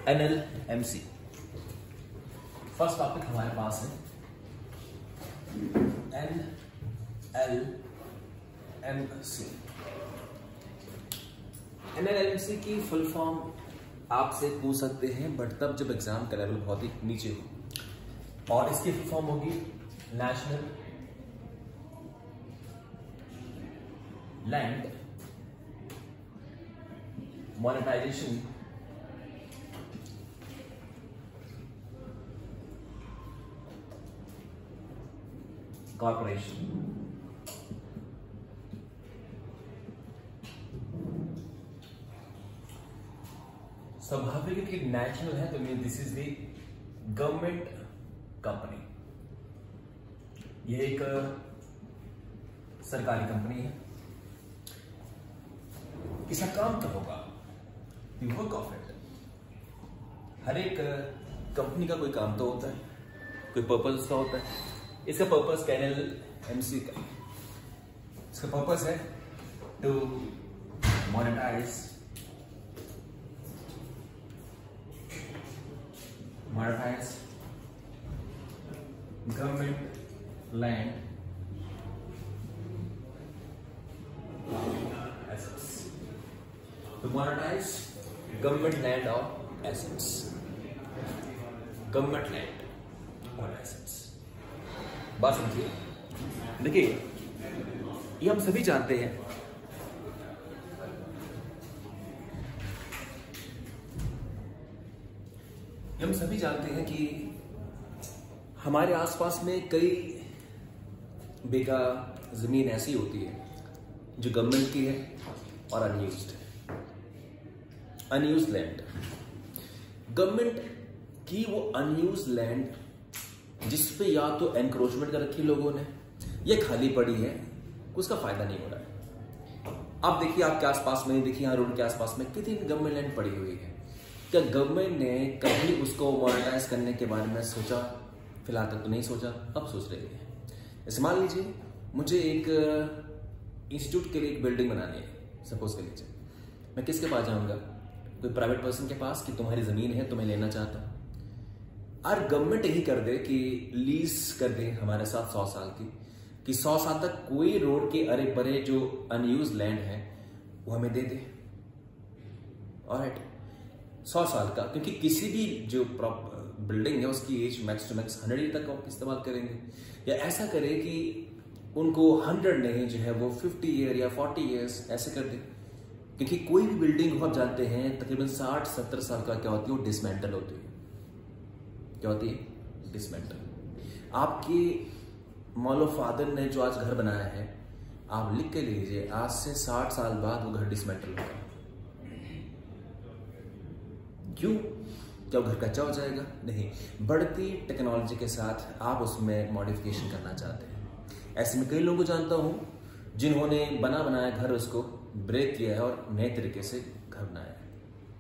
NLMC। First topic हमारे पास है NLMC। NLMC की फुल फॉर्म आपसे पूछ सकते हैं, बट तब जब एग्जाम का लेवल बहुत ही नीचे हो। और इसकी फुल फॉर्म होगी नेशनल लैंड मॉनेटाइजेशन कॉर्पोरेशन। स्वाभाविक है कि नेशनल है तो mean this is the government company. ये एक सरकारी कंपनी है। इसका काम क्या होगा? The work of it. हर एक कंपनी का कोई काम तो होता है, कोई पर्पस उसका होता है। इसका पर्पस NLMC का, इसका पर्पस है to monetise government land assets, to monetize government land or assets, government land or assets। बात समझिए। देखिए, ये हम सभी जानते हैं कि हमारे आसपास में कई बीघा जमीन ऐसी होती है जो गवर्नमेंट की है और अनयूज्ड लैंड। गवर्नमेंट की वो अनयूज्ड लैंड जिस पे या तो एनक्रोचमेंट कर रखी लोगों ने या खाली पड़ी है, उसका फायदा नहीं हो रहा है। अब देखिए आपके आसपास में, देखिए यहाँ रोड के आसपास में कितनी गवर्नमेंट लैंड पड़ी हुई है। क्या गवर्नमेंट ने कभी उसको मॉनेटाइज करने के बारे में सोचा? फिलहाल तक तो नहीं सोचा, अब सोच रही है। जैसे मान लीजिए मुझे एक इंस्टीट्यूट के लिए एक बिल्डिंग बनानी है, सपोज कर लीजिए। मैं किसके पास जाऊंगा? कोई प्राइवेट पर्सन के पास कि तुम्हारी जमीन है, तुम्हें लेना चाहता हूं। और गवर्नमेंट यही कर दे कि लीज कर दे हमारे साथ 100 साल की, कि 100 साल तक कोई रोड के अरे परे जो अनयूज लैंड है वो हमें दे दे। ऑलराइट, 100 साल का, क्योंकि किसी भी जो बिल्डिंग है उसकी age max to max 100 year तक आप इस्तेमाल करेंगे। या ऐसा करें कि उनको 100 नहीं, जो है वो 50 ईयर या 40 ईयर्स ऐसे कर दे। क्योंकि कोई भी बिल्डिंग आप जानते हैं तकरीबन 60-70 साल का क्या होती है, वो डिसमेंटल होती है। क्या होती है? डिसमेंटल। आपके मौलो फादर ने जो आज घर बनाया है, आप लिख के लीजिए आज से 60 साल बाद वो घर डिसमेंटल होगा। क्यों? क्या वो घर कच्चा हो जाएगा? नहीं, बढ़ती टेक्नोलॉजी के साथ आप उसमें मॉडिफिकेशन करना चाहते हैं। ऐसे में कई लोगों को जानता हूं जिन्होंने बना बनाया घर उसको ब्रेक किया है और नए तरीके से घर बनाया है।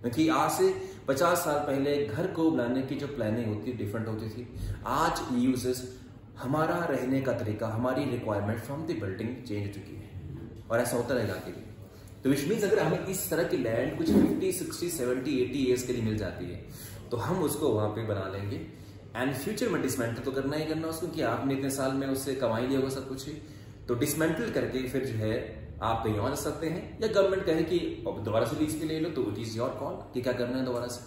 क्योंकि आज से 50 साल पहले घर को बनाने की जो प्लानिंग होती है डिफरेंट होती थी। आज यूजेस हमारा रहने का तरीका, हमारी requirement from the building change हो चुकी है और ऐसा होता रहेगा आगे भी। तो विच मीन्स अगर हमें इस तरह की लैंड कुछ 50, 60, 70, 80 ईयर्स के लिए मिल जाती है तो हम उसको वहां पे बना लेंगे। एंड फ्यूचर में डिसमेंटल तो करना ही करना उसको, कि आपने इतने साल में उससे कमाई लिया होगा सब कुछ ही, तो डिसमेंटल करके फिर जो है आप कहीं और रख सकते हैं। या गवर्नमेंट कहे कि दोबारा से लीज के ले लो, तो इट इज योर कॉल कि क्या करना है दोबारा से।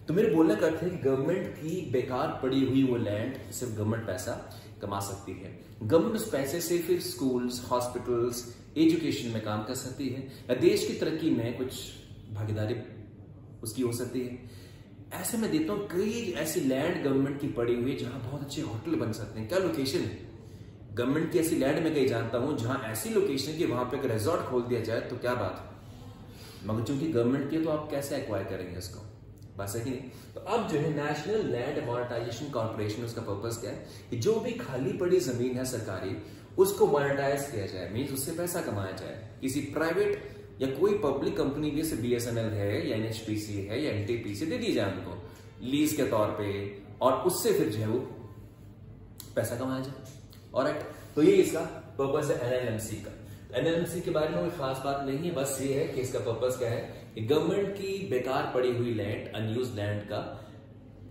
तो मेरे बोलने का अर्थ है कि गवर्नमेंट की बेकार पड़ी हुई वो लैंड सिर्फ गवर्नमेंट पैसा कमा सकती है। गवर्नमेंट उस पैसे से फिर स्कूल्स, हॉस्पिटल्स, एजुकेशन में काम कर सकती है, या देश की तरक्की में कुछ भागीदारी उसकी हो सकती है। ऐसे में देखता हूँ कई ऐसी लैंड गवर्नमेंट की पड़ी हुई है जहां बहुत अच्छे होटल बन सकते हैं। क्या लोकेशन है? गवर्नमेंट की ऐसी लैंड में कहीं जानता हूं जहां ऐसी लोकेशन की वहां पे एक रिजॉर्ट खोल दिया जाए तो क्या बात है। मगर चूंकि गवर्नमेंट की है तो आप कैसे एक्वायर करेंगे इसको? बस है कि नहीं। तो अब जो है नेशनल लैंड मॉनेटाइजेशन कॉर्पोरेशन, उसका पर्पस क्या है कि जो भी खाली पड़ी जमीन है सरकारी, उसको मॉनेटाइज किया जाए, मीन्स उससे पैसा कमाया जाए। किसी प्राइवेट या कोई पब्लिक कंपनी जैसे BSNL है या NHPC है या NTPC दे दी जाए उनको लीज के तौर पे, और उससे फिर जो है वो पैसा कमाया जाए। ऑलराइट, तो ये इसका पर्पस है NLMC का। NLMC के बारे में कोई खास बात नहीं है, बस ये है कि इसका पर्पस क्या है गवर्नमेंट की बेकार पड़ी हुई लैंड, अनयूज लैंड का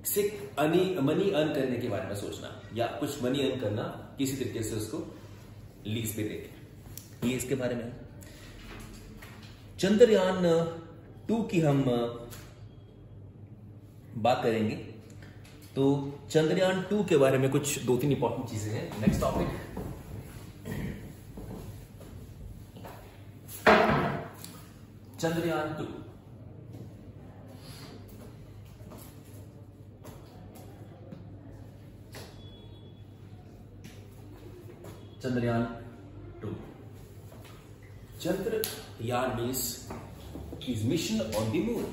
से मनी अर्न करने के बारे में सोचना, या कुछ मनी अर्न करना किसी तरीके से उसको लीज पे देके, ये इसके बारे में है। चंद्रयान 2 की हम बात करेंगे, तो चंद्रयान 2 के बारे में कुछ 2-3 इंपॉर्टेंट चीजें हैं। Next topic, Chandrayaan 2। Chandrayaan 2, Chandrayaan means is mission on the moon.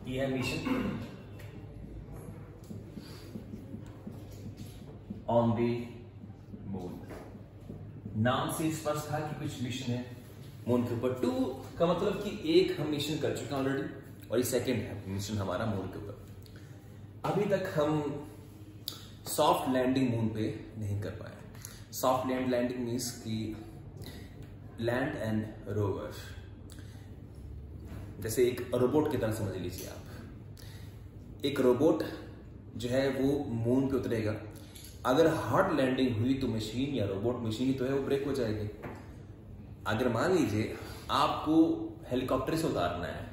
ये है मिशन ऑन द मून। नाम से स्पष्ट था कि कुछ मिशन है मून के ऊपर। 2 का मतलब कि एक हम मिशन कर चुके हैं ऑलरेडी, और ये सेकेंड है मिशन हमारा मून के ऊपर। अभी तक हम सॉफ्ट लैंडिंग मून पे नहीं कर पाए। सॉफ्ट लैंडिंग मीन्स कि लैंड एंड रोवर, जैसे एक रोबोट की तरह समझ लीजिए आप। एक रोबोट जो है वो मून पे उतरेगा, अगर हार्ड लैंडिंग हुई तो मशीन या रोबोट मशीन ही तो है, वो ब्रेक हो जाएगी। अगर मान लीजिए आपको हेलीकॉप्टर से उतारना है,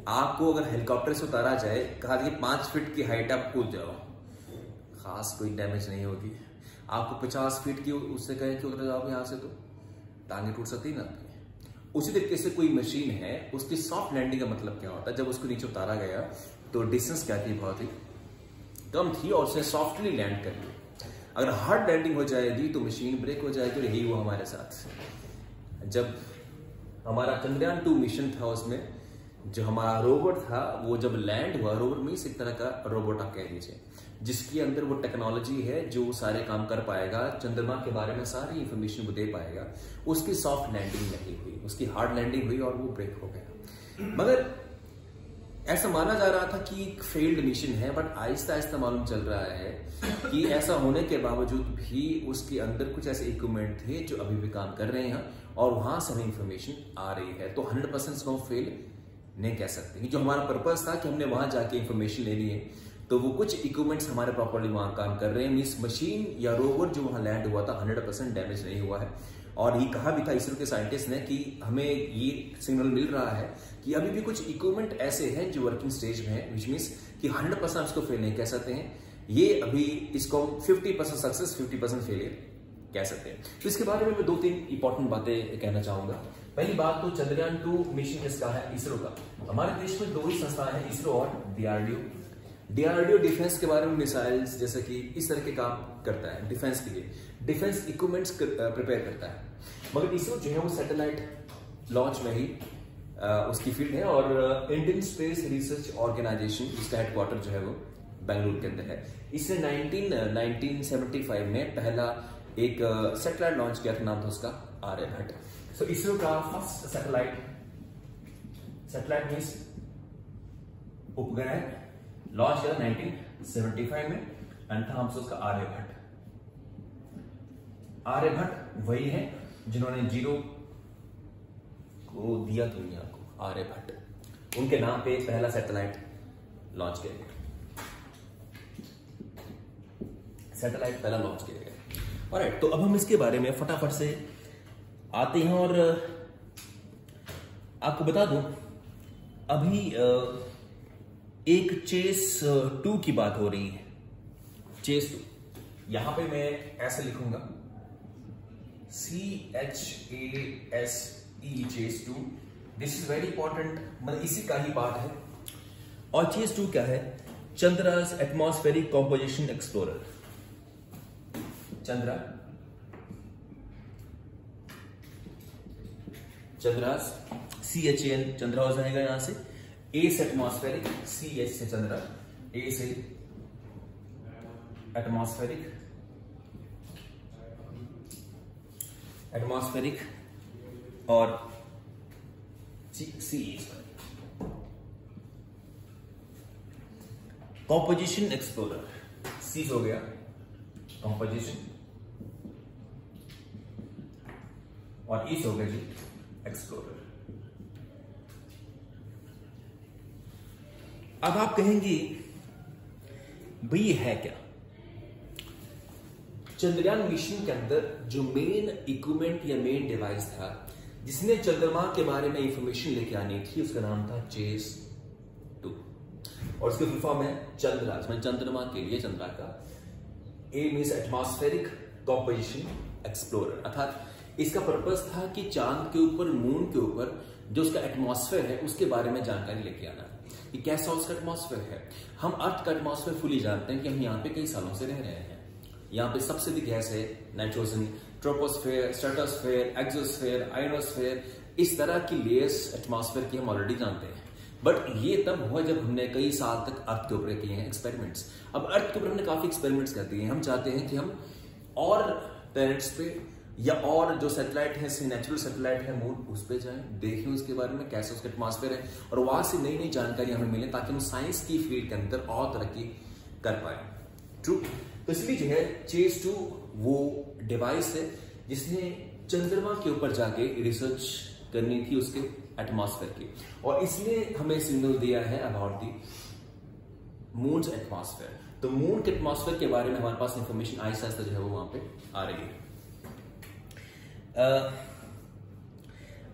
आपको अगर हेलीकॉप्टर से उतारा जाए, कहा कि 5 फीट की हाइट आप कूद जाओ, खास कोई डैमेज नहीं होगी। आपको 50 फीट की उससे कहे कि उतर जाओ यहां से, तो टांगे टूट सकती ना। उसी तरीके से कोई मशीन है, उसकी सॉफ्ट लैंडिंग का मतलब क्या होता है, जब उसको नीचे उतारा गया तो डिस्टेंस क्या थी, बहुत ही कम थी, और उसने सॉफ्टली लैंड कर लिया। अगर हार्ड लैंडिंग हो जाएगी तो मशीन ब्रेक हो जाएगी, और यही हुआ हमारे साथ। जब हमारा चंद्रयान 2 मिशन था, उसमें जो हमारा रोबोट था वो जब लैंड हुआ, रोबोट मीन्स एक तरह का रोबोट आप कह लीजिए, जिसके अंदर वो टेक्नोलॉजी है जो सारे काम कर पाएगा, चंद्रमा के बारे में सारी इंफॉर्मेशन को दे पाएगा। उसकी सॉफ्ट लैंडिंग नहीं हुई, उसकी हार्ड लैंडिंग हुई और वो ब्रेक हो गया। मगर ऐसा माना जा रहा था कि एक फेल्ड मिशन है, बट आहिस्ता आहिस्ता मालूम चल रहा है कि ऐसा होने के बावजूद भी उसके अंदर कुछ ऐसे इक्विपमेंट थे जो अभी भी काम कर रहे हैं, और वहां से हमें इंफॉर्मेशन आ रही है। तो 100% नो फेल नहीं कह सकते। जो हमारा पर्पस था कि हमने वहां जाके इंफॉर्मेशन लेनी है, तो वो कुछ इक्विपमेंट्स हमारे प्रॉपर्ली वहां काम कर रहे हैं। मीन्स मशीन या रोवर जो वहां लैंड हुआ था 100% डैमेज नहीं हुआ है। और ये कहा भी था इसरो के साइंटिस्ट ने कि हमें ये सिग्नल मिल रहा है कि अभी भी कुछ इक्विपमेंट ऐसे हैं जो वर्किंग स्टेज में है, विच मीन्स कि 100% उसको फेल नहीं कह सकते हैं। ये अभी इसको 50% सक्सेस 50% फेलियर कह सकते हैं। तो इसके बारे में मैं 2-3 इंपॉर्टेंट बातें कहना चाहूंगा। पहली बात तो चंद्रयान 2 मिशन किसका है, इसरो का। हमारे देश में 2 ही संस्थाएं हैं, इसरो और डीआरडीओ। डीआरडीओ डिफेंस के बारे में मिसाइल्स जैसे कि इस तरह के काम करता है, डिफेंस के लिए डिफेंस इक्विपमेंट्स प्रिपेयर करता है। मगर इसरो जो है वो सैटेलाइट लॉन्च में ही उसकी फील्ड है, और इंडियन स्पेस रिसर्च ऑर्गेनाइजेशन इसका हेडक्वार्टर जो है वो बेंगलुरु के अंदर है। इसने 1975 में पहला एक सैटेलाइट लॉन्च किया था, नाम था उसका आर्यभट्ट। सो इसरो का फर्स्ट सैटेलाइट मीन्स उपग्रह लॉन्च किया 1975 में, एंड था हमसे उसका आर्यभट्ट। आर्यभट्ट वही है जिन्होंने जीरो को दिया दुनिया को, आर्यभट्ट। उनके नाम पे पहला सैटेलाइट लॉन्च किया गया, सैटेलाइट पहला लॉन्च किया गया। ऑलराइट, तो अब हम इसके बारे में फटाफट से आते हैं, और आपको बता दूं अभी एक चेस 2 की बात हो रही है। चेस 2, यहां पे मैं ऐसे लिखूंगा CHASE, chase 2। This is very important, मतलब इसी का ही पार्ट है। और चेस 2 क्या है, Chandra's atmospheric composition explorer. Chandra's CHAN Chandra हो जाएगा यहां से, ए से एटमॉस्फेरिक, CH से चंद्रा, ए से एटमॉस्फेरिक और सी कॉम्पोजिशन एक्सप्लोरर। सी हो गया कॉम्पोजिशन, और इस हो गया जी एक्सप्लोरर। अब आप कहेंगे भाई ये है क्या? चंद्रयान मिशन के अंदर जो मेन इक्विपमेंट या मेन डिवाइस था जिसने चंद्रमा के बारे में इंफॉर्मेशन लेके आनी थी, उसका नाम था चेस 2 और उसकी फुल फॉर्म है चंद्रा। चंद्रमा के लिए चंद्रा का ए मींस एटमॉस्फेरिक कंपोजिशन एक्सप्लोरर, अर्थात इसका पर्पस था कि चांद के ऊपर, मून के ऊपर जो उसका एटमॉस्फेयर है उसके बारे में जानकारी लेके आना कि कैसा उसका एटमॉस्फेयर है। हम अर्थ का एटमॉस्फेयर फुली जानते हैं कि हम यहाँ पे कई सालों से रह रहे हैं। यहाँ पे सबसे अधिक गैस है nitrogen, troposphere, stratosphere, exosphere, ionosphere, इस तरह की लेयर्स एटमॉस्फेयर की हम ऑलरेडी जानते हैं। बट ये तब हुआ जब हमने कई साल तक अर्थ के ऊपर किए हैं एक्सपेरिमेंट्स। अब अर्थ के ऊपर हमने काफी एक्सपेरिमेंट्स कर दिए हैं। हम चाहते हैं कि हम और प्लैनेट्स पे या और जो सैटेलाइट है, नेचुरल सैटेलाइट है मून, उस पे जाएं, देखें उसके बारे में कैसा उसका एटमॉस्फेयर है और वहां से नई नई जानकारी हमें मिले ताकि हम साइंस की फील्ड के अंदर और तरक्की कर पाए। ट्रू। तो इसलिए जो है चेस 2 वो डिवाइस है जिसने चंद्रमा के ऊपर जाके रिसर्च करनी थी उसके एटमॉस्फेयर की, और इसने हमें सिग्नल दिया है अबाउट दी मून्स एटमॉस्फेयर। तो मून के एटमॉस्फेयर के बारे में हमारे पास इंफॉर्मेशन आहिस्ता आहिस्ता जो है वो वहां पे आ रही है।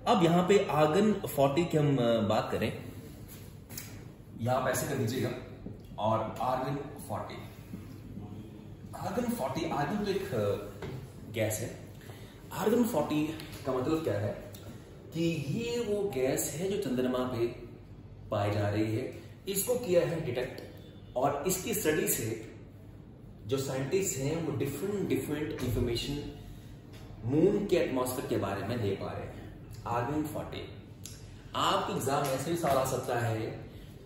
अब यहां पे आर्गन 40 की हम बात करें, यहां पे ऐसे कर दीजिएगा और आर्गन 40 आर्गन तो एक गैस है। आर्गन 40 का मतलब क्या है कि ये वो गैस है जो चंद्रमा पे पाई जा रही है। इसको किया है डिटेक्ट, और इसकी स्टडी से जो साइंटिस्ट हैं वो डिफरेंट इंफॉर्मेशन मून के एटमॉस्फेयर के बारे में दे पा रहे हैं। आर्गन 40 आपके एग्जाम में ऐसे भी सवाल आ सकता है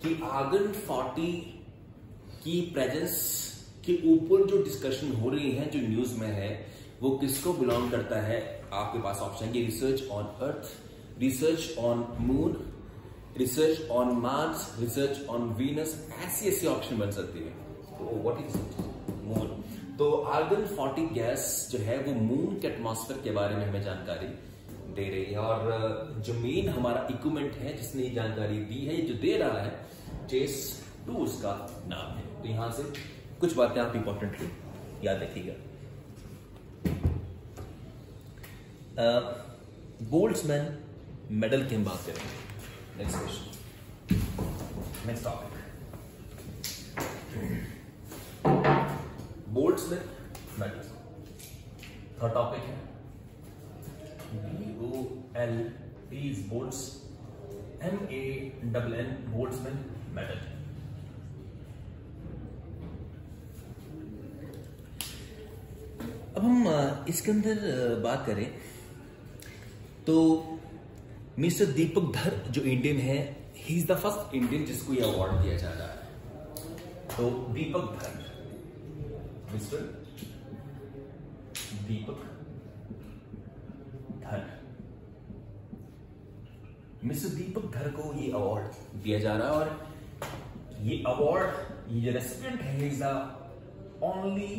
कि आर्गन 40 की प्रेजेंस के ऊपर जो डिस्कशन हो रही है, जो न्यूज में है, वो किसको बिलोंग करता है। आपके पास ऑप्शन है research on earth, research on moon, research on Mars, research on Venus, ऐसी ऑप्शन बन सकती है। तो व्हाट इज मून? तो आर्गन 40 गैस जो है वो मून के एटमॉस्फेयर के बारे में हमें जानकारी दे रही है, और जो मेन हमारा इक्विपमेंट है जिसने ये जानकारी दी है, जो दे रहा है, चेस 2 उसका नाम है। तो यहां से कुछ बातें आप इंपॉर्टेंटली याद रखिएगा। बोल्ट्जमैन मेडल की हम बात करेंगे। Next question, next topic, Boltzmann medal. Third topic है BOLT bolts, MANN Boltzmann medal. अब हम इसके अंदर बात करें तो मिस्टर दीपक धर जो इंडियन है, he is the first Indian जिसको यह अवार्ड दिया जा रहा है। तो दीपक धर, मिस्टर दीपक धर, मिस्टर दीपक धर को ये अवार्ड दिया जा रहा है, और ये अवार्ड, ये जो रेसिपिएंट है, is the only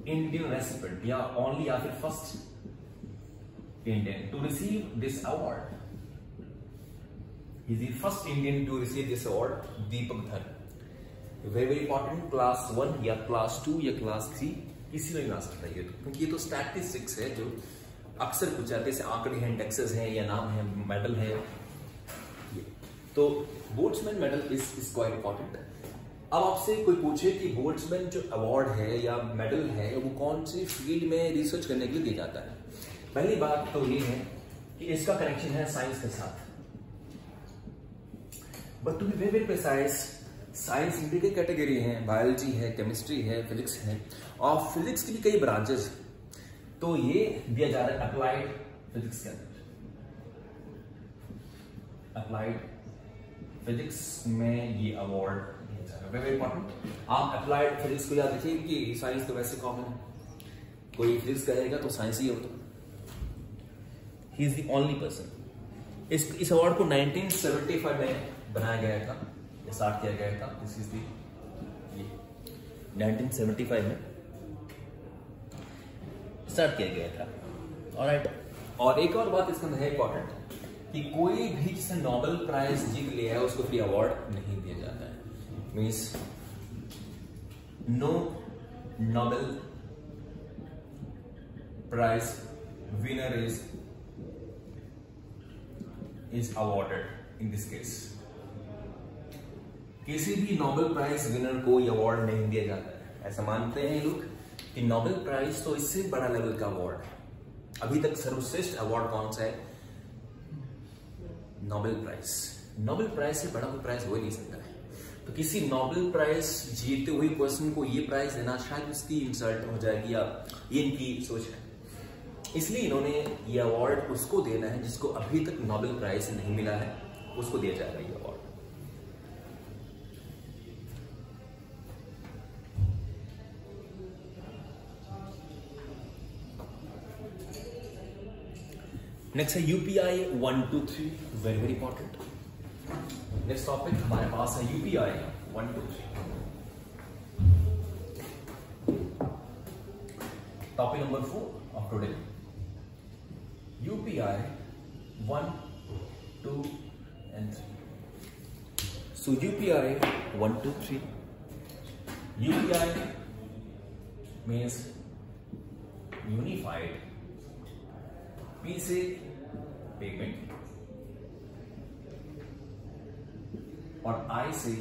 Indian recipient या ओनली या फिर first Indian to receive this award. He is the first Indian to receive this award, Deepak Dhar. Very important, class 1 या class 2 या class 3 किसी में मिला सकता है, क्योंकि ये तो स्टैटिस्टिक्स है जो अक्सर पूछे जाते हैं, आंकड़े हैं, इंडेक्सेस हैं या नाम है, मेडल है। तो Boltzmann medal is quite important. अब आपसे कोई पूछे कि बोल्ट्जमैन जो अवार्ड है या मेडल है वो कौन सी फील्ड में रिसर्च करने के लिए दिया जाता है, पहली बात तो ये है कि इसका कनेक्शन है साइंस के साथ। But to be very precise, science की कई कैटेगरी है, बायोलॉजी है, केमिस्ट्री है, फिजिक्स है, और फिजिक्स की भी कई ब्रांचेस। तो ये दिया जा रहा है अप्लाइड फिजिक्स के अंदर। अप्लाइड फिजिक्स में ये अवार्ड दिया जा रहा है, वेरी इंपॉर्टेंट। आप अप्लाइड फिजिक्स को याद रखिए कि साइंस तो वैसे कॉमन है, कोई फिजिक्स कहेगा तो साइंस ही होता है। He is the only person। इस अवार्ड को 1975 में बनाया गया था, स्टार्ट किया गया था। दिस इज दी 1975 में स्टार्ट किया गया था। ऑलराइट, और एक और बात इसके अंदर है इंपॉर्टेंट कि कोई भी जिसने नोबेल प्राइज जीत लिया है उसको फ्री अवार्ड नहीं दिया जाता है। Means no Nobel prize winner is awarded in this case. किसी भी नोबेल प्राइज विनर को ये अवार्ड नहीं दिया जाता है। ऐसा मानते हैं लोग कि नोबेल प्राइज तो इससे बड़ा लेवल का अवार्ड है। अभी तक सर्वश्रेष्ठ अवार्ड कौन सा है? Nobel prize. नोबेल प्राइज से बड़ा कोई प्राइज हो ही नहीं सकता है। तो किसी नोबेल प्राइज जीतते हुए पर्सन को ये प्राइज देना शायद उसकी इंसल्ट हो जाएगी, या ये इनकी सोच है। इसलिए इन्होंने ये अवार्ड उसको देना है जिसको अभी तक नोबेल प्राइज नहीं मिला है, उसको दिया जाएगा ये अवार्ड। नेक्स्ट है UPI 1 2 3, very very important. Next topic हमारे पास है UPI 1 2 3। Topic number 4 of today, UPI 1 2 and 3। So UPI 1 2 3, UPI means unified, P से पेमेंट और I से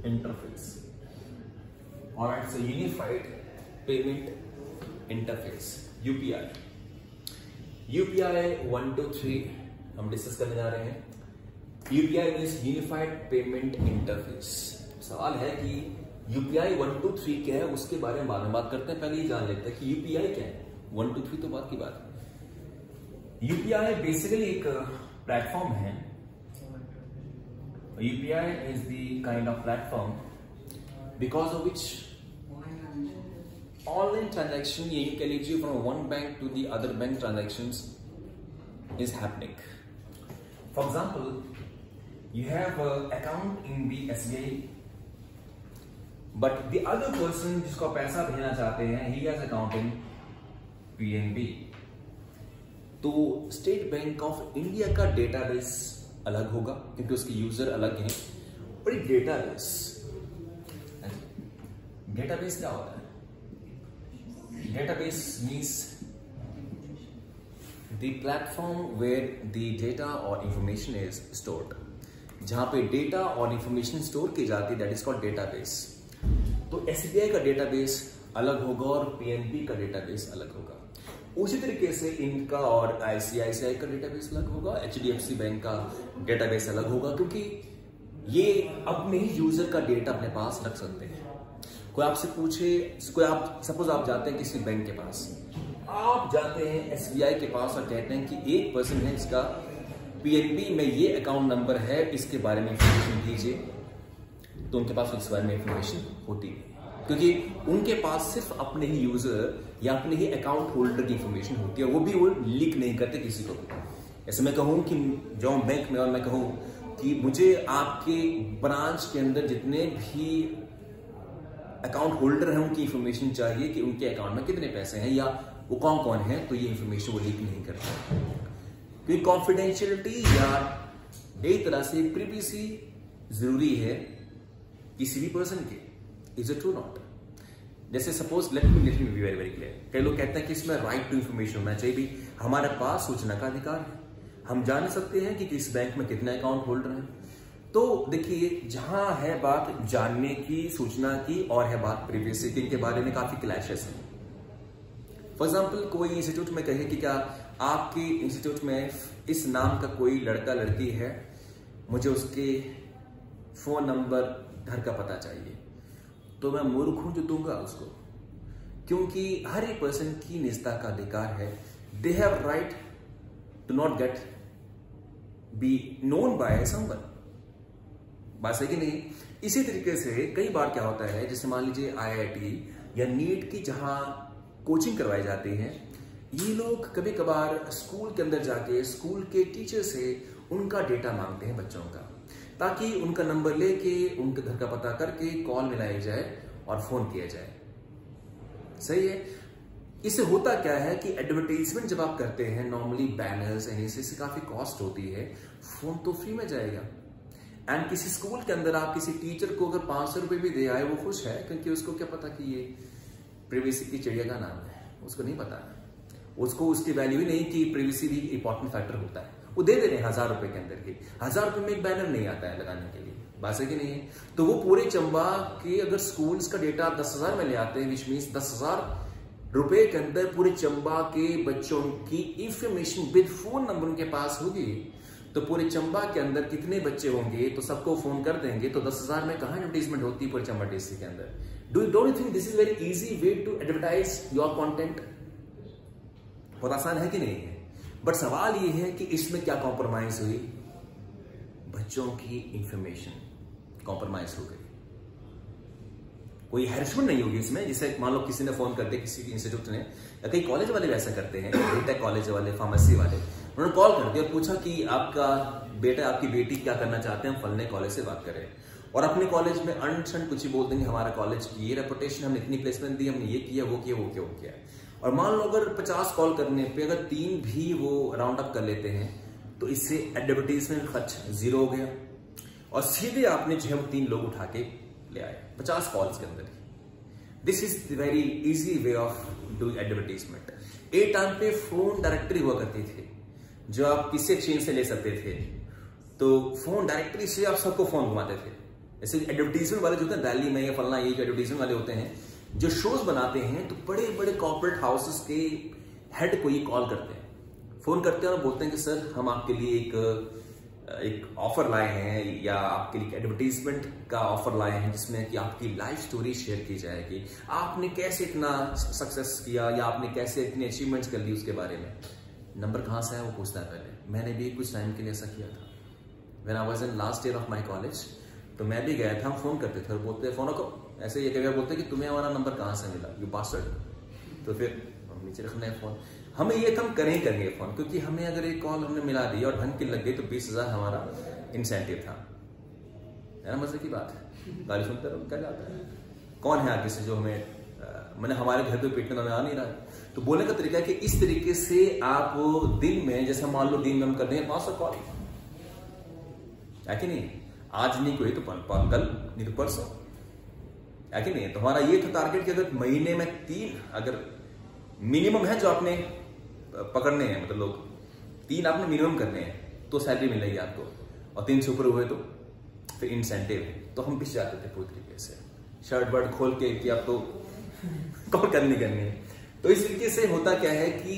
इंटरफेस, और it's unified payment interface UPI। UPI 1 2 3 हम डिस्कस करने जा रहे हैं। UPI means unified payment interface. सवाल है कि UPI 1 2 3 क्या है, उसके बारे में बाद में बात करते हैं। पहले ये जान लेते हैं कि UPI क्या है। 1 2 3 तो बात की बात है। UPI बेसिकली एक प्लेटफॉर्म है। UPI is the kind of platform because of which online transaction, you can लीजिए from one bank to the other bank transactions is happening. For example, you have an account in the SBI, but the other person जिसको पैसा भेजना चाहते हैं, he has account in PNB. तो state bank of India का database अलग होगा क्योंकि उसके यूजर अलग हैं। और डेटाबेस क्या होता है? Database means the platform where the data or information is stored। जहां पे डेटा और इंफॉर्मेशन स्टोर की जाती है, दैट इज कॉल्ड डेटाबेस। तो एसबीआई का डेटाबेस अलग होगा और पीएनबी का डेटाबेस अलग होगा। उसी तरीके से इनका और आईसीआईसीआई का डेटाबेस अलग होगा, एचडीएफसी बैंक का डेटाबेस अलग होगा, क्योंकि ये अपने ही यूजर का डेटा अपने पास रख सकते हैं। कोई आपसे पूछे, कोई आप सपोज आप जाते हैं किसी बैंक के पास, आप जाते हैं एसबीआई के पास और कहते हैं कि एक पर्सन है इसका पीएनबी में ये अकाउंट नंबर है, इसके बारे में इंफॉर्मेशन दीजिए, तो उनके पास इस बारे में इंफॉर्मेशन होती है, क्योंकि उनके पास सिर्फ अपने ही यूजर या अपने ही अकाउंट होल्डर की इंफॉर्मेशन होती है, वो भी वो लीक नहीं करते किसी को भी। ऐसे मैं कहूँ कि जाऊँ बैंक में और मैं कहूँ कि मुझे आपके ब्रांच के अंदर जितने भी अकाउंट होल्डर हैं उनकी इंफॉर्मेशन चाहिए कि उनके अकाउंट में कितने पैसे हैं या वो कौन कौन है, तो ये इंफॉर्मेशन वो लीक नहीं करते, क्योंकि कॉन्फिडेंशियलिटी या एक तरह से प्रिवेसी जरूरी है किसी भी पर्सन के। Is it true not? जैसे suppose let me be very very clear, कई लोग कहते हैं कि इसमें राइट टू इंफॉर्मेशन होना चाहिए। भी हमारे पास सूचना का अधिकार है, हम जान सकते हैं कि किस बैंक में कितने अकाउंट होल्डर हैं। तो देखिए, जहां है बात जानने की, सूचना की, और है बात प्रिवेसी की, इनके बारे में काफी क्लैशेस हैं। फॉर एग्जाम्पल, कोई इंस्टीट्यूट में कहे कि क्या आपके इंस्टीट्यूट में इस नाम का कोई लड़का लड़की है, मुझे उसके फोन नंबर, घर का पता चाहिए, तो मैं मूर्ख हूं जो दूंगा उसको, क्योंकि हर एक पर्सन की निजता का अधिकार है। They have right to not get be known by someone. बात सही कि नहीं? इसी तरीके से कई बार क्या होता है, जैसे मान लीजिए आईआईटी या नीट की जहां कोचिंग करवाई जाती है, ये लोग कभी कभार स्कूल के अंदर जाके स्कूल के टीचर से उनका डेटा मांगते हैं बच्चों का, ताकि उनका नंबर लेके उनके घर का पता करके कॉल मिलाई जाए और फोन किया जाए। सही है? इससे होता क्या है कि एडवर्टाइजमेंट जब आप करते हैं, नॉर्मली बैनर्स एंड इससे काफी कॉस्ट होती है। फोन तो फ्री में जाएगा। एंड किसी स्कूल के अंदर आप किसी टीचर को अगर 500 रुपए भी दे आए, वो खुश है, क्योंकि उसको क्या पता कि ये प्रिवेसी की चिड़िया का नाम है, उसको नहीं पता, उसको उसकी वैल्यू ही नहीं कि प्रिवेसी भी इंपॉर्टेंट फैक्टर होता है। वो दे दे रहे हैं 1000 रुपए के अंदर ही। 1000 रुपए में एक बैनर नहीं आता है लगाने के लिए, बात है कि नहीं है? तो वो पूरे चंबा के अगर स्कूल्स का डेटा 10,000 में ले आते हैं, विच मीन्स 10,000 रुपए के अंदर पूरे चंबा के बच्चों की इंफॉर्मेशन विद फोन नंबर उनके पास होगी, तो पूरे चंबा के अंदर कितने बच्चे होंगे, तो सबको फोन कर देंगे, तो 10,000 में कहां एडवर्टाइजमेंट होती है पूरे चंबा डिस्ट्रिक्ट के अंदर। Don't you think this is very easy way to advertise your content? बहुत आसान है कि नहीं है? बट सवाल ये है कि इसमें क्या कॉम्प्रोमाइज हुई? बच्चों की इंफॉर्मेशन कॉम्प्रोमाइज हो गई। कोई हैरेसमेंट नहीं होगी इसमें, जिसे मान लो किसी ने फोन कर दिया किसी इंस्टीट्यूट ने, या कई कॉलेज वाले भी ऐसा करते हैं, बीटेक कॉलेज वाले, फार्मेसी वाले, उन्होंने कॉल कर दिया और पूछा कि आपका बेटा आपकी बेटी क्या करना चाहते हैं, हम फलने कॉलेज से बात करें, और अपने कॉलेज में अनशन कुछ ही बोल देंगे, हमारा कॉलेज की ये रेपुटेशन, हमने इतनी प्लेसमेंट दी, हमने ये किया वो किया वो किया वो किया। और मान लो अगर 50 कॉल करने पे अगर 3 भी वो राउंड अप कर लेते हैं, तो इससे एडवर्टाइजमेंट खर्च 0 हो गया, और सीधे आपने जो है वो 3 लोग उठा के ले आए 50 कॉल्स के अंदर। This is the very easy way of doing advertisement. एक टाइम पे फोन डायरेक्टरी हुआ करती थी, जो आप किसी एक्सचेंज से ले सकते थे, तो फोन डायरेक्टरी से आप सबको फोन घुमाते थे। जैसे एडवर्टाइजमेंट वाले जो होते हैं दिल्ली में या फलना, ये जो एडवर्टाइजमेंट वाले होते हैं जो शोज बनाते हैं, तो बड़े बड़े कॉर्पोरेट हाउसेस के हेड को ये कॉल करते हैं, फोन करते हैं और बोलते हैं कि सर हम आपके लिए एक ऑफर लाए हैं, या आपके लिए एडवर्टाइजमेंट का ऑफर लाए हैं, जिसमें कि आपकी लाइफ स्टोरी शेयर की जाएगी, आपने कैसे इतना सक्सेस किया, या आपने कैसे इतनी अचीवमेंट्स कर ली, उसके बारे में। नंबर कहाँ से है वो पूछता है पहले। मैंने भी कुछ टाइम के लिए ऐसा किया था, when I was in last year of my college, तो मैं भी गया था, हम फोन करते थे और बोलते फोन को ऐसे ये कभी बोलते कि तुम्हें हमारा नंबर कहाँ से मिला, यू बास्टर्ड। तो फिर हम नीचे रखना है फोन, हमें ये हम करेंगे फोन, क्योंकि हमें अगर एक कॉल हमने मिला दी और ढंग की लग गई तो 20,000 हमारा इंसेंटिव था। है ना, मजे की बात है। गाली सुनते रहो, क्या जाता है, कौन है आगे से जो हमें मैंने हमारे घर पे पीटने में आ नहीं रहा है। तो बोलने का तरीका है कि इस तरीके से आप दिन में, जैसे मान लो दिन में हम कर देंगे 500 कॉल, है कि नहीं? आज नहीं कोई तो कल, नहीं तो परसों, है कि नहीं? तो हमारा ये था टारगेट कि अगर महीने में 3 अगर मिनिमम है जो आपने पकड़ने हैं, मतलब लोग 3 आपने मिनिमम करने हैं, तो सैलरी मिलेगी आपको, और 3 से ऊपर हुए तो फिर इंसेंटिव है। तो हम पिछ जाते थे पूरी तरीके से, शर्ट बर्ट खोल के कि आप तो कॉल करनी है। तो इस तरीके से होता क्या है कि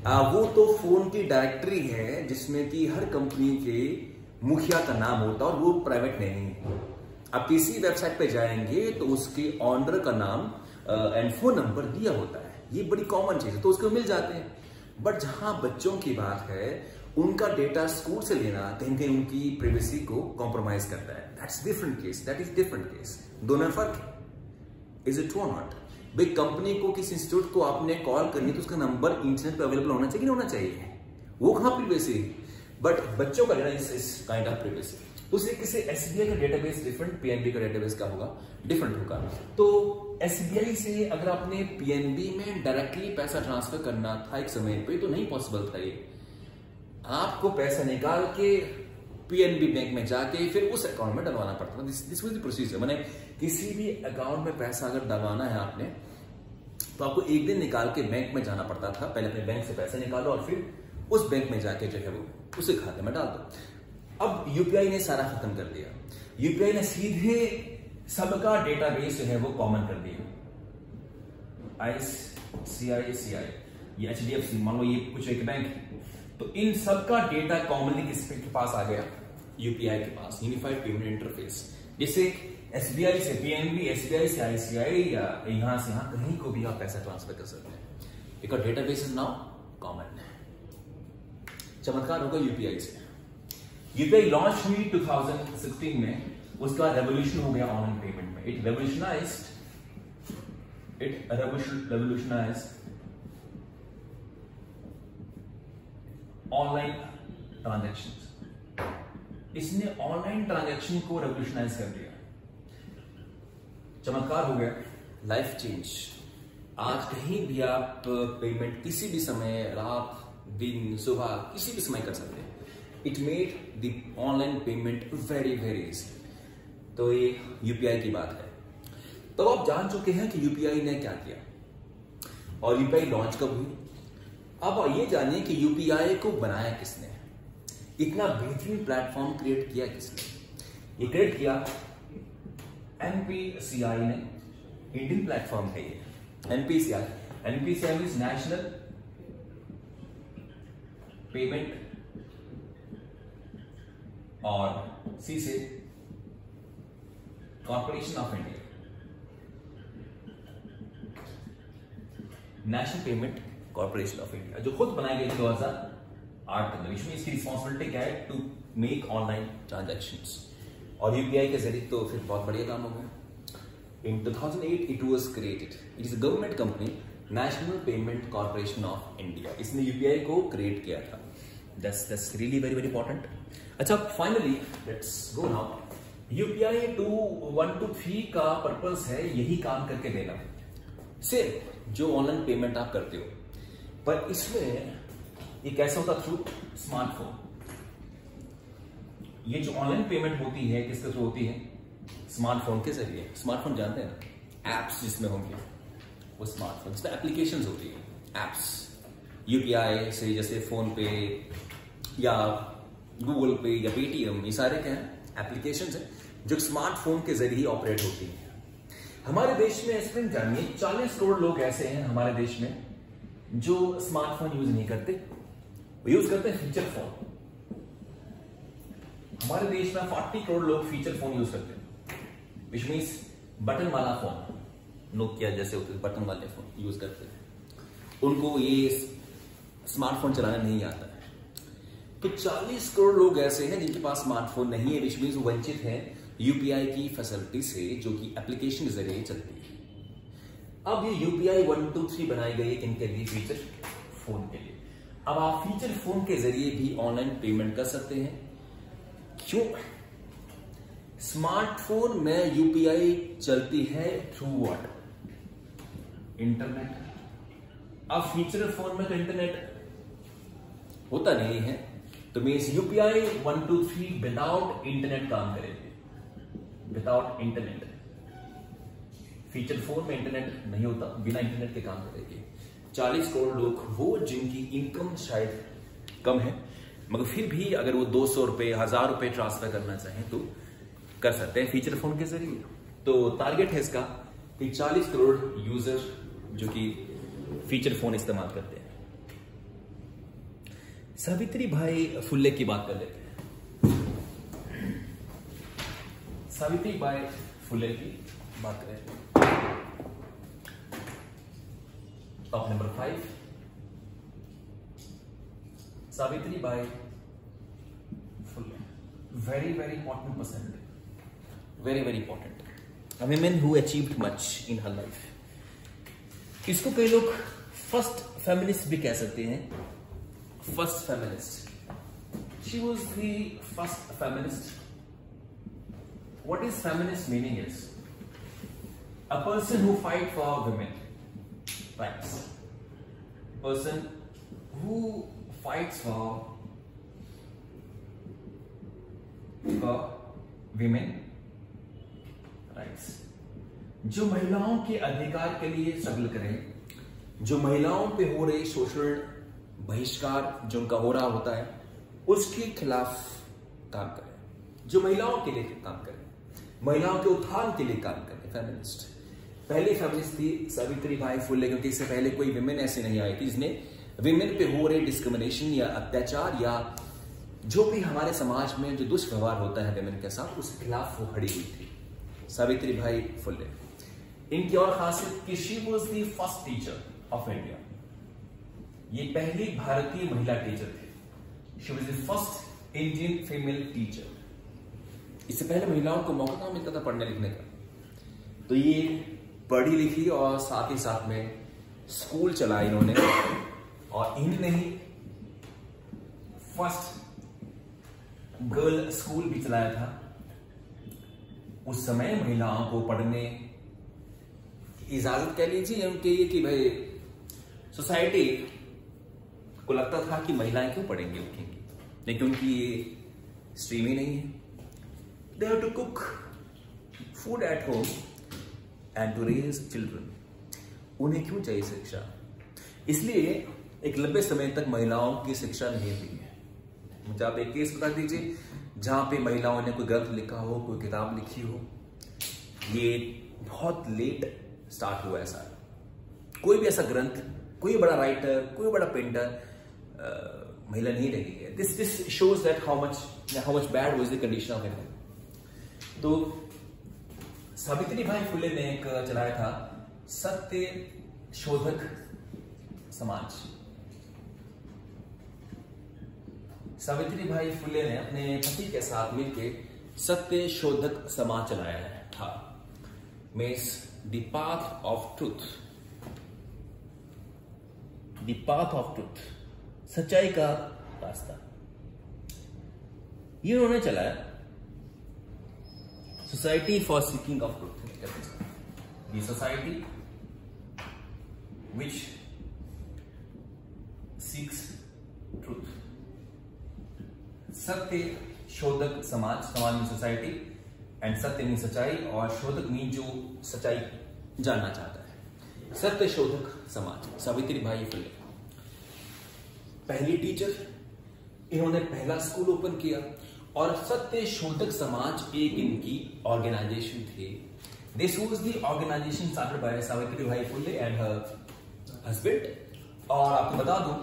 वो तो फोन की डायरेक्टरी है, जिसमें कि हर कंपनी के मुखिया का नाम होता है, और वो प्राइवेट नहीं है। आप किसी वेबसाइट पे जाएंगे तो उसके ऑनर का नाम एंड फोन नंबर दिया होता है, ये बड़ी कॉमन चीज है, तो उसको मिल जाते हैं। बट जहां बच्चों की बात है, उनका डेटा स्कूल से लेना कहीं कहीं उनकी प्राइवेसी को कॉम्प्रोमाइज करता है। That's different case, that is different case, दोनों में फर्क है। इज इट ट्रू और नॉट? भाई कंपनी को, किसी इंस्टीट्यूट को आपने कॉल करनी, तो उसका नंबर इंटरनेट पे अवेलेबल होना चाहिए, नहीं होना चाहिए? वो कहां प्राइवेसी? बट बच्चों का data is kind of privacy. उस तरीके से एसबीआई का डेटाबेस डिफरेंट, पीएनबी का डेटाबेस क्या होगा, डिफरेंट होगा। तो एसबीआई से अगर आपने पीएनबी में डायरेक्टली पैसा ट्रांसफर करना था एक समय पे, तो नहीं पॉसिबल था ये। आपको पैसा निकाल के पीएनबी बैंक में जाके फिर उस अकाउंट में डलवाना पड़ता था। This was the procedure. मैंने किसी भी अकाउंट में पैसा अगर डलवाना है आपने, तो आपको एक दिन निकाल के बैंक में जाना पड़ता था। पहले अपने बैंक से पैसे निकालो और फिर उस बैंक में जाके जो है वो उसे खाते में डाल दो। अब यूपीआई ने सारा खत्म कर दिया। यूपीआई ने सीधे सबका डेटाबेस जो है वो कॉमन कर दिया। आईसीआईसीआई, ये एचडीएफसी, मान लो ये कुछ एक बैंक है, तो इन सबका डेटा कॉमनली किसके पास आ गया? यूपीआई के पास, यूनिफाइड पेमेंट इंटरफेस। जैसे एसबीआई से पीएनबी, एसबीआई से आईसीआई, या यहां से यहां कहीं को भी आप पैसा ट्रांसफर कर सकते हैं। एक डेटाबेस इज नाउ कॉमन। चमत्कार होगा यूपीआई से। यूपीआई लॉन्च हुई 2016 में, उसका रेवोल्यूशन हो गया ऑनलाइन पेमेंट में। It revolutionized online transaction. इसने ऑनलाइन ट्रांजैक्शन को रेवोल्यूशनाइज कर दिया। चमत्कार हो गया, लाइफ चेंज। आज कहीं भी आप पेमेंट किसी भी समय, रात दिन सुबह किसी भी समय कर सकते हैं। It made the online payment very very easy. तो ये यूपीआई की बात है। तो आप जान चुके हैं कि यूपीआई ने क्या किया और यूपीआई लॉन्च कब हुई। अब ये जानिए कि यूपीआई को बनाया किसने, इतना बेहतरीन प्लेटफॉर्म क्रिएट किया किसने। ये क्रिएट किया एनपीसीआई ने। इंडियन प्लेटफॉर्म है ये NPCI. NPCI means national payment और सी से corporation of India, national payment corporation of India, जो खुद बनाई गई 2008 में। इसमें इसकी रिस्पॉन्सिबिलिटी क्या है, टू मेक ऑनलाइन ट्रांजैक्शंस। और यूपीआई के जरिए तो फिर बहुत बढ़िया काम हो गया। In 2008 it was created. It is a government company, National Payment Corporation of India. इसने यूपीआई को क्रिएट किया था। That's really very very important. अच्छा, finally let's go now. UPI 123 का पर्पस है यही काम करके देना, सिर्फ जो ऑनलाइन पेमेंट आप करते हो। पर इसमें ये कैसे होता, थ्रू स्मार्टफोन। ये जो ऑनलाइन पेमेंट होती है किसके थ्रू होती है, स्मार्टफोन के जरिए। स्मार्टफोन जानते हैं ना, एप्स जिसमें होंगे वो स्मार्टफोन, जिसमें एप्लीकेशंस होती है, एप्स। यूपीआई से जैसे फोन पे या गूगल पे या पेटीएम, ये सारे क्या है, एप्लीकेशंस हैं जो स्मार्टफोन के जरिए ऑपरेट होती हैं। हमारे देश में इसमें जानिए 40 करोड़ लोग ऐसे हैं हमारे देश में जो स्मार्टफोन यूज नहीं करते, वो यूज करते हैं फीचर फोन। हमारे देश में 40 करोड़ लोग फीचर फोन यूज करते हैं, विच मीन्स बटन वाला फोन, नोकिया जैसे होते बटन वाले फोन यूज करते हैं। उनको ये स्मार्टफोन चलाना नहीं आता है। तो 40 करोड़ लोग ऐसे हैं जिनके पास स्मार्टफोन नहीं है, विच मीन्स वंचित हैं यूपीआई की फैसिलिटी से, जो कि एप्लीकेशन के जरिए चलती है। अब ये यूपीआई 123 बनाई गई इनके लिए, फीचर फोन के लिए। अब आप फीचर फोन के जरिए भी ऑनलाइन पेमेंट कर सकते हैं। क्यों? स्मार्टफोन में यूपीआई चलती है थ्रू व्हाट, इंटरनेट। अब फीचर फोन में तो इंटरनेट होता नहीं है, तो मीन्स यूपीआई 123 विदाउट इंटरनेट काम करेगी, विदाउट इंटरनेट। फीचर फोन में इंटरनेट नहीं होता, बिना इंटरनेट के काम करेगी। 40 करोड़ लोग वो जिनकी इनकम शायद कम है, मगर फिर भी अगर वो 200 रुपए 1000 रुपए ट्रांसफर करना चाहें तो कर सकते हैं फीचर फोन के जरिए। तो टारगेट है इसका कि 40 करोड़ यूजर जो कि फीचर फोन इस्तेमाल करते हैं। सावित्री भाई फुल्ले की बात कर लेते हैं। सावित्री बाई फुले की बात करें, top number 5, Savitri by Phule. Very very important person, very very important, a woman who achieved much in her life. इसको कई लोग फर्स्ट फेमिनिस्ट भी कह सकते हैं। First feminist, she was the first feminist. What is feminist meaning is a person who fight for women rights, person who fights for women rights, जो महिलाओं के अधिकार के लिए स्ट्रगल करें, जो महिलाओं पे हो रहे सोशल बहिष्कार जो उनका हो रहा होता है उसके खिलाफ काम करें, जो महिलाओं के लिए काम करें, महिलाओं के उत्थान के लिए काम करें। फेमिनिस्ट, पहली फेमिनिस्ट थी सावित्री बाई फुले, क्योंकि इससे पहले कोई विमेन ऐसे नहीं आई थी जिसने विमेन पे हो रहे डिस्क्रिमिनेशन या अत्याचार या जो भी हमारे समाज में जो दुष्व्यवहार होता है विमेन के साथ, उसके खिलाफ वो खड़ी हुई थी, सावित्री बाई फुले। इनकी और खासियत कि she was the first teacher of India, ये पहली भारतीय महिला टीचर थे। She was the first Indian female teacher. इससे पहले महिलाओं को मौका कहाँ मिलता था पढ़ने लिखने का, तो ये पढ़ी लिखी और साथ ही साथ में स्कूल चलाया इन्होंने, और इन्होंने ही फर्स्ट गर्ल स्कूल भी चलाया था। उस समय महिलाओं को पढ़ने इजाजत कह लीजिए उनके ये कि भाई सोसाइटी को लगता था कि महिलाएं क्यों पढ़ेंगी लिखेंगी, लेकिन उनकी ये स्ट्रीम ही नहीं है। They have to cook food at home and to raise children. उन्हें क्यों चाहिए शिक्षा? इसलिए एक लंबे समय तक महिलाओं की शिक्षा नहीं हुई है। मुझे आप एक केस बता दीजिए जहां पे महिलाओं ने कोई ग्रंथ लिखा हो, कोई किताब लिखी हो। ये बहुत लेट स्टार्ट हुआ है सारा। कोई भी ऐसा ग्रंथ, कोई बड़ा राइटर, कोई बड़ा पेंटर महिला नहीं रही है। This shows that how much bad was the condition of women. तो सावित्रीबाई फुले ने एक चलाया था सत्य शोधक समाज। सावित्रीबाई फुले ने अपने पति के साथ मिलकर सत्य शोधक समाज चलाया था। Means the path of truth, the path of truth, सच्चाई का रास्ता। ये उन्होंने चलाया society for seeking of truth, the society which seeks truth. Satya Shodhak समाज, समाज में सोसाइटी, एंड सत्य मीन सच्चाई, और शोधक मीन जो सच्चाई जानना चाहता है। सत्य शोधक समाज, सावित्रीबाई फुले पहली टीचर, इन्होंने पहला स्कूल ओपन किया। और सत्य शोधक समाज एक इनकी ऑर्गेनाइजेशन थी। This was the organisation started by Savitribai Phule and her husband. और आपको बता दूं,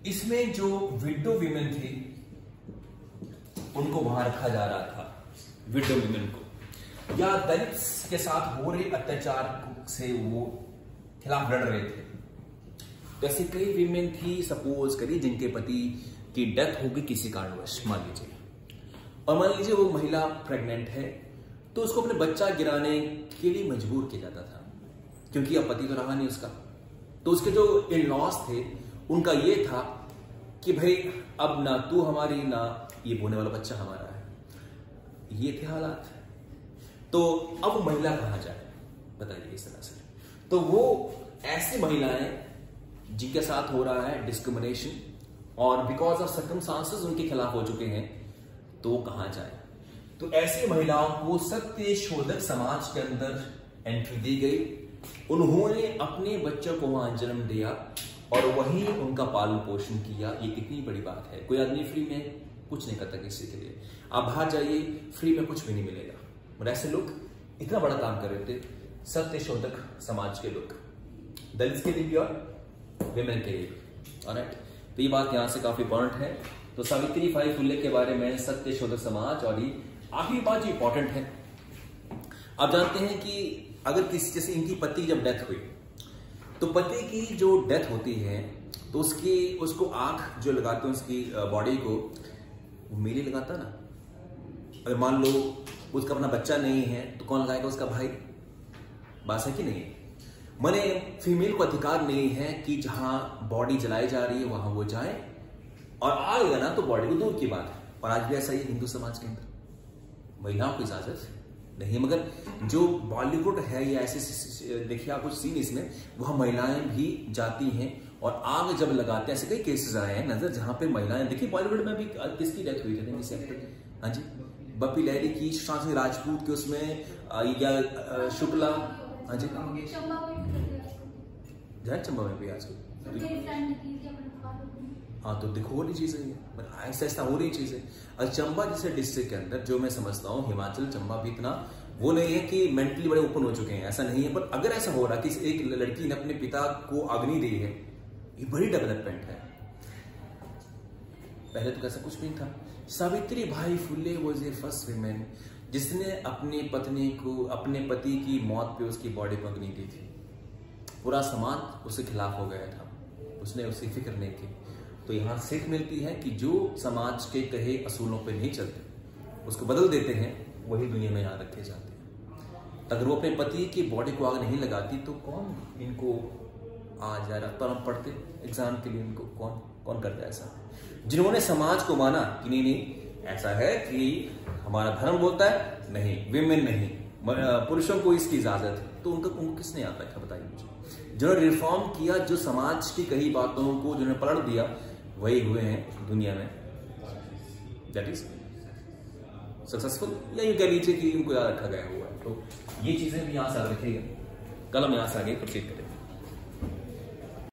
इसमें जो विडो वीमेन थी उनको वहां रखा जा रहा था, विडो वीमेन को, या दलित के साथ हो रहे अत्याचार से वो खिलाफ लड़ रहे थे। तो ऐसी कई वीमेन थी, सपोज करिए, जिनके पति की डेथ होगी किसी कारणवश, मान लीजिए, और मान लीजिए वो महिला प्रेग्नेंट है, तो उसको अपने बच्चा गिराने के लिए मजबूर किया जाता था, क्योंकि अब पति तो रहा नहीं उसका। तो उसके जो इन लॉज थे उनका ये था कि भाई अब ना तू हमारी, ना ये होने वाला बच्चा हमारा है। ये थे हालात। तो अब महिला कहां जाए बताइए इस तरह से। तो वो ऐसी महिलाएं जिनके साथ हो रहा है डिस्क्रिमिनेशन और बिकॉज ऑफ सर्कमस्टांसेस उनके खिलाफ हो चुके हैं, तो वो कहां जाए। तो ऐसी महिलाओं को सत्य शोधक समाज के अंदर एंट्री दी गई। उन्होंने अपने बच्चों को वहां जन्म दिया और वहीं उनका पालन पोषण किया। ये कितनी बड़ी बात है। कोई आदमी फ्री में कुछ नहीं करता किसी के लिए। आप बाहर जाइए, फ्री में कुछ भी नहीं मिलेगा। और ऐसे लोग इतना बड़ा काम कर रहे थे, सत्य शोधक समाज के लोग, दलित के लिए भी और विमेन के लिए भी। ऑलराइट, तो ये बात यहाँ से काफी इंपॉर्टेंट है। तो सावित्रीबाई फुले के बारे में सत्य शोधक समाज, और ये आखिरी बात जो इंपॉर्टेंट है, आप जानते हैं कि अगर किसी, जैसे इनकी पति जब डेथ हुई, तो पति की जो डेथ होती है तो उसको आंख जो लगाते हैं उसकी बॉडी को, वो मेल लगाता ना। अगर मान लो उसका अपना बच्चा नहीं है तो कौन लगाएगा? उसका भाई। बात है कि नहीं? माने फीमेल को अधिकार नहीं है कि जहां बॉडी जलाई जा रही है वहां वो जाए, और आ गया ना तो बॉडी को दूर की बात है। और आज भी ऐसा ही हिंदू समाज के अंदर महिलाओं को इजाजत नहीं। मगर जो बॉलीवुड है या ऐसे देखिए आप कुछ सीन इसमें, वहां महिलाएं भी जाती हैं और आग जब लगाते हैं। ऐसे कई केसेस आए हैं नजर जहां पे महिलाएं, देखिए बॉलीवुड में भी किसकी डेथ हुई थी किसी एक्टर, हाँ जी, बप्पी लहरी की, सुशांत सिंह राजपूत के उसमें, या शुक्ला, हाँ जी, चंबा में भी आजकल। हाँ, तो देखो हो रही चीज है, ऐसा ऐसा हो रही चीज है। और चंबा जैसे डिस्ट्रिक्ट के अंदर जो मैं समझता हूँ, हिमाचल चंबा भी इतना वो नहीं है कि मेंटली बड़े ओपन हो चुके हैं, ऐसा नहीं है। पर अगर ऐसा हो रहा कि एक लड़की ने अपने पिता को अग्नि दी है, ये बड़ी डेवलपमेंट है। पहले तो कैसा कुछ नहीं था। Savitribai Phule was a first women जिसने अपनी पत्नी को, अपने पति की मौत पे उसकी बॉडी को अग्नि दी थी। पूरा समाज उसके खिलाफ हो गया था, उसने उसकी फिक्र नहीं की। तो यहां सीख मिलती है कि जो समाज के कहे असूलों पे नहीं चलते, उसको बदल देते हैं, वही दुनिया में याद रखे जाते हैं। अगर वो अपने पति की बॉडी को आग नहीं लगाती तो कौन इनको आज रफ्तार पढ़ते एग्जाम के लिए, इनको कौन करता है ऐसा। जिन्होंने समाज को माना कि नहीं ऐसा है कि हमारा धर्म बोलता है, नहीं विमेन नहीं, पुरुषों को इसकी इजाजत है, तो उनको किसने याद रखा बताइए मुझे। जिन्होंने रिफॉर्म किया, जो समाज की कई बातों को जिन्होंने पलट दिया, वही हुए हैं दुनिया में दैट इज सक्सेसफुल, या यूं कह लीजिए कि उनको याद रखा गया हुआ है। तो ये चीजें भी यहाँ से याद रखिएगा, कल हम यहाँ से आगे प्रोसीड करें।